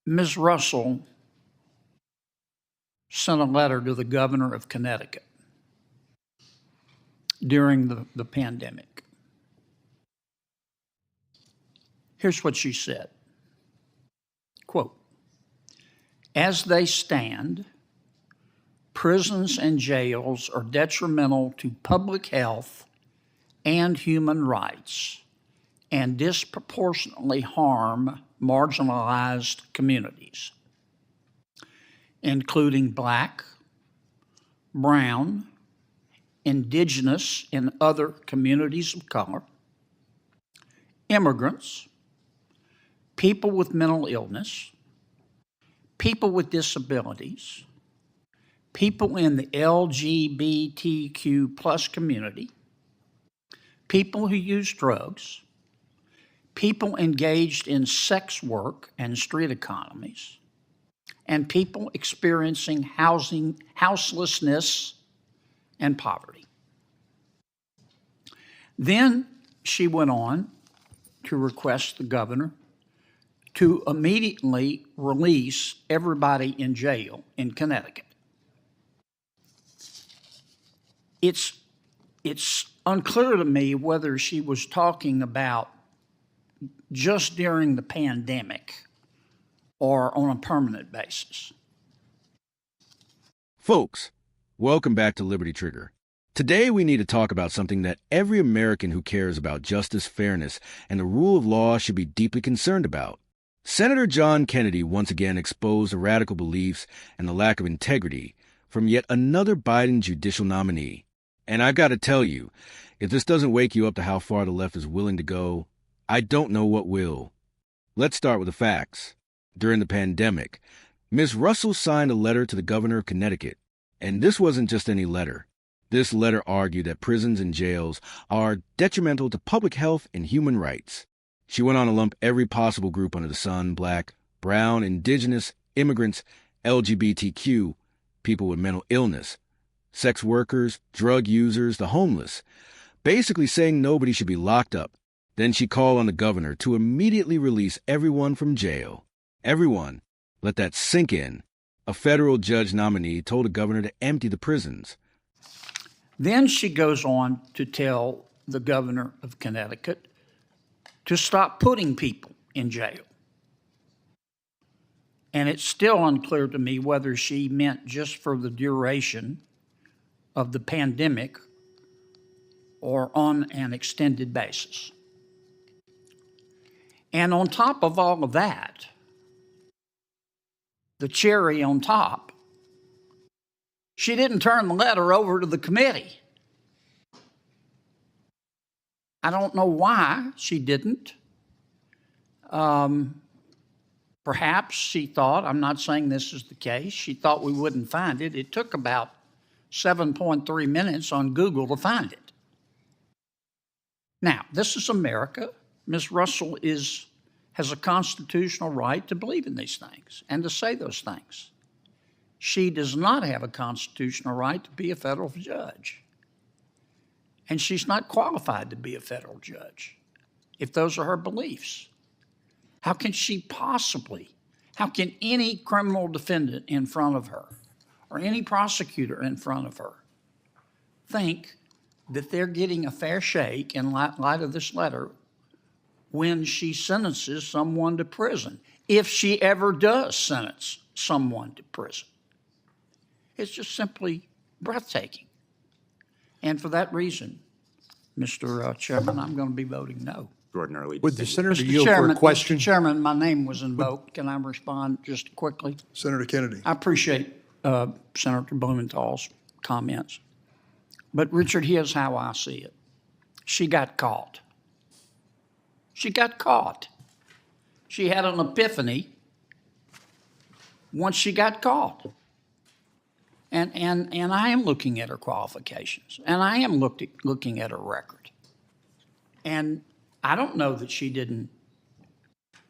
Ms. Russell sent a letter to the governor of Connecticut during the pandemic. Here's what she said, quote, "As they stand, prisons and jails are detrimental to public health and human rights and disproportionately harm marginalized communities, including Black, brown, indigenous, and other communities of color, immigrants, people with mental illness, people with disabilities, people in the LGBTQ plus community, people who use drugs, people engaged in sex work and street economies, and people experiencing houselessness and poverty." Then she went on to request the governor to immediately release everybody in jail in Connecticut. It's unclear to me whether she was talking about just during the pandemic or on a permanent basis. Folks, welcome back to Liberty Trigger. Today we need to talk about something that every American who cares about justice, fairness, and the rule of law should be deeply concerned about. Senator John Kennedy once again exposed the radical beliefs and the lack of integrity from yet another Biden judicial nominee. And I've got to tell you, if this doesn't wake you up to how far the left is willing to go, I don't know what will. Let's start with the facts. During the pandemic, Ms. Russell signed a letter to the governor of Connecticut. And this wasn't just any letter. This letter argued that prisons and jails are detrimental to public health and human rights. She went on to lump every possible group under the sun: Black, brown, indigenous, immigrants, LGBTQ, people with mental illness, sex workers, drug users, the homeless, basically saying nobody should be locked up. Then she called on the governor to immediately release everyone from jail. Everyone. Let that sink in. A federal judge nominee told the governor to empty the prisons. Then she goes on to tell the governor of Connecticut to stop putting people in jail. And it's still unclear to me whether she meant just for the duration of the pandemic or on an extended basis. And on top of all of that, the cherry on top, she didn't turn the letter over to the committee. I don't know why she didn't. Perhaps she thought, I'm not saying this is the case, she thought we wouldn't find it. It took about 7.3 minutes on Google to find it. Now, this is America. Ms. Russell has a constitutional right to believe in these things and to say those things. She does not have a constitutional right to be a federal judge. And she's not qualified to be a federal judge if those are her beliefs. How can any criminal defendant in front of her or any prosecutor in front of her think that they're getting a fair shake in light of this letter when she sentences someone to prison, if she ever does sentence someone to prison? It's just simply breathtaking. And for that reason, Mr. Chairman, I'm going to be voting no. Extraordinarily. Would the senator Mr. yield for a question? Mr. Chairman, my name was invoked. Can I respond just quickly? Senator Kennedy. I appreciate Senator Blumenthal's comments. But Richard, here's how I see it. She got caught. She got caught. She had an epiphany once she got caught. And I am looking at her qualifications, and I am looking at her record. And I don't know that she didn't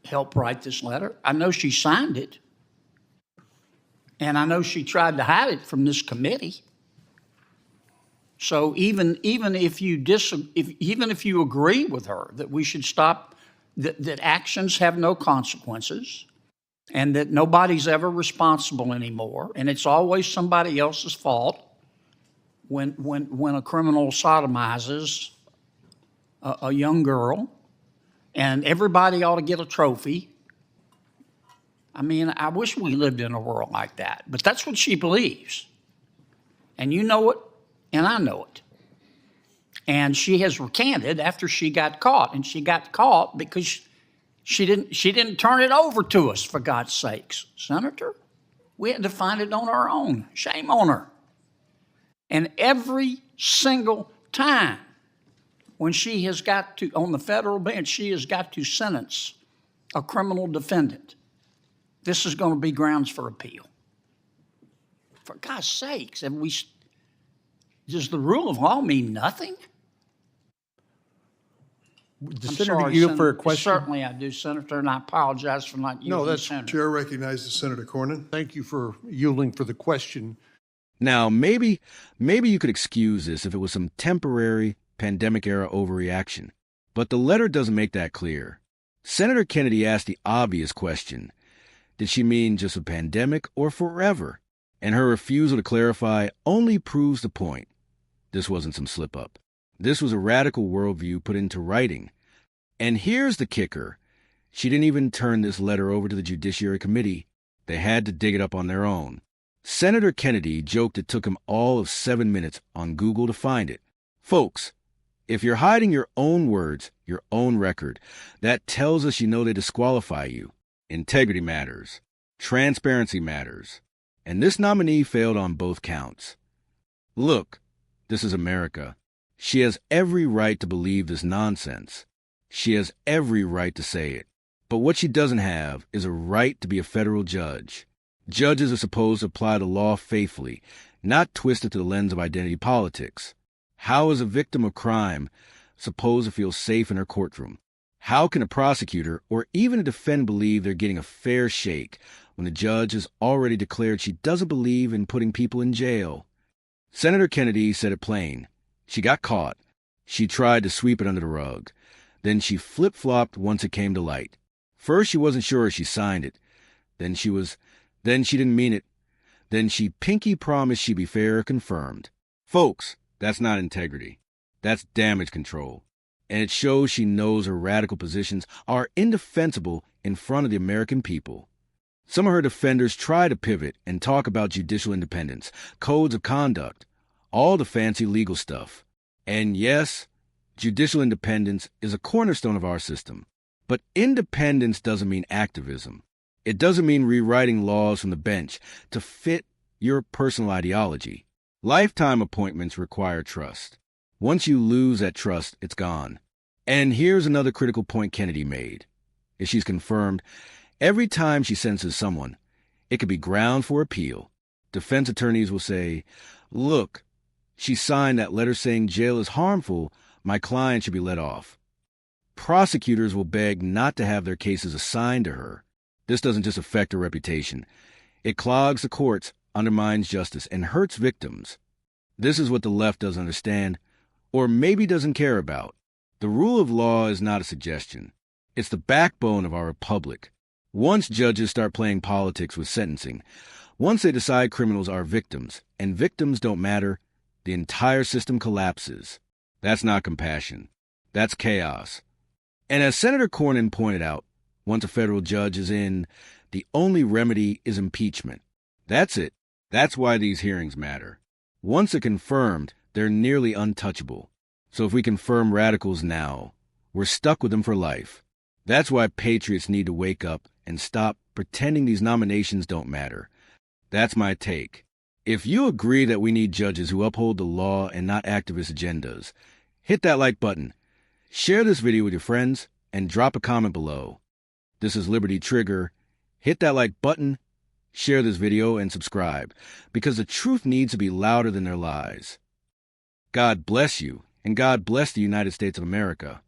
help write this letter. I know she signed it, and I know she tried to hide it from this committee. So even if you agree with her that we should stop, that actions have no consequences, and that nobody's ever responsible anymore, and it's always somebody else's fault when a criminal sodomizes a young girl, and everybody ought to get a trophy. I mean, I wish we lived in a world like that, but that's what she believes. And you know it, and I know it. And she has recanted after she got caught, and she got caught because she didn't turn it over to us, for God's sakes. Senator, we had to find it on our own. Shame on her. And every single time when she has got to, on the federal bench, she has got to sentence a criminal defendant, this is going to be grounds for appeal. For God's sakes, does the rule of law mean nothing? The I'm Senator, sorry, you for a question? Certainly I do, Senator, and I apologize for not using that's- Senator. Chair recognizes Senator Cornyn. Thank you for yielding for the question. Now, maybe you could excuse this if it was some temporary pandemic-era overreaction, but the letter doesn't make that clear. Senator Kennedy asked the obvious question, did she mean just a pandemic or forever? And her refusal to clarify only proves the point. This wasn't some slip-up. This was a radical worldview put into writing. And here's the kicker. She didn't even turn this letter over to the Judiciary Committee. They had to dig it up on their own. Senator Kennedy joked it took him all of 7 minutes on Google to find it. Folks, if you're hiding your own words, your own record, that tells us you know they disqualify you. Integrity matters. Transparency matters. And this nominee failed on both counts. Look, this is America. She has every right to believe this nonsense. She has every right to say it. But what she doesn't have is a right to be a federal judge. Judges are supposed to apply the law faithfully, not twist it through the lens of identity politics. How is a victim of crime supposed to feel safe in her courtroom? How can a prosecutor or even a defendant believe they're getting a fair shake when the judge has already declared she doesn't believe in putting people in jail? Senator Kennedy said it plain. She got caught. She tried to sweep it under the rug. Then she flip-flopped once it came to light. First, she wasn't sure she signed it. Then she didn't mean it. Then she pinky promised she'd be fair or confirmed. Folks, that's not integrity. That's damage control. And it shows she knows her radical positions are indefensible in front of the American people. Some of her defenders try to pivot and talk about judicial independence, codes of conduct, all the fancy legal stuff. And yes, judicial independence is a cornerstone of our system. But independence doesn't mean activism. It doesn't mean rewriting laws from the bench to fit your personal ideology. Lifetime appointments require trust. Once you lose that trust, it's gone. And here's another critical point Kennedy made. If she's confirmed, every time she sentences someone, it could be ground for appeal. Defense attorneys will say, look, she signed that letter saying jail is harmful, my client should be let off. Prosecutors will beg not to have their cases assigned to her. This doesn't just affect her reputation. It clogs the courts, undermines justice, and hurts victims. This is what the left doesn't understand, or maybe doesn't care about. The rule of law is not a suggestion. It's the backbone of our republic. Once judges start playing politics with sentencing, once they decide criminals are victims, and victims don't matter, the entire system collapses. That's not compassion. That's chaos. And as Senator Cornyn pointed out, once a federal judge is in, the only remedy is impeachment. That's it. That's why these hearings matter. Once they're confirmed, they're nearly untouchable. So if we confirm radicals now, we're stuck with them for life. That's why patriots need to wake up and stop pretending these nominations don't matter. That's my take. If you agree that we need judges who uphold the law and not activist agendas, hit that like button, share this video with your friends, and drop a comment below. This is Liberty Trigger. Hit that like button, share this video, and subscribe, because the truth needs to be louder than their lies. God bless you, and God bless the United States of America.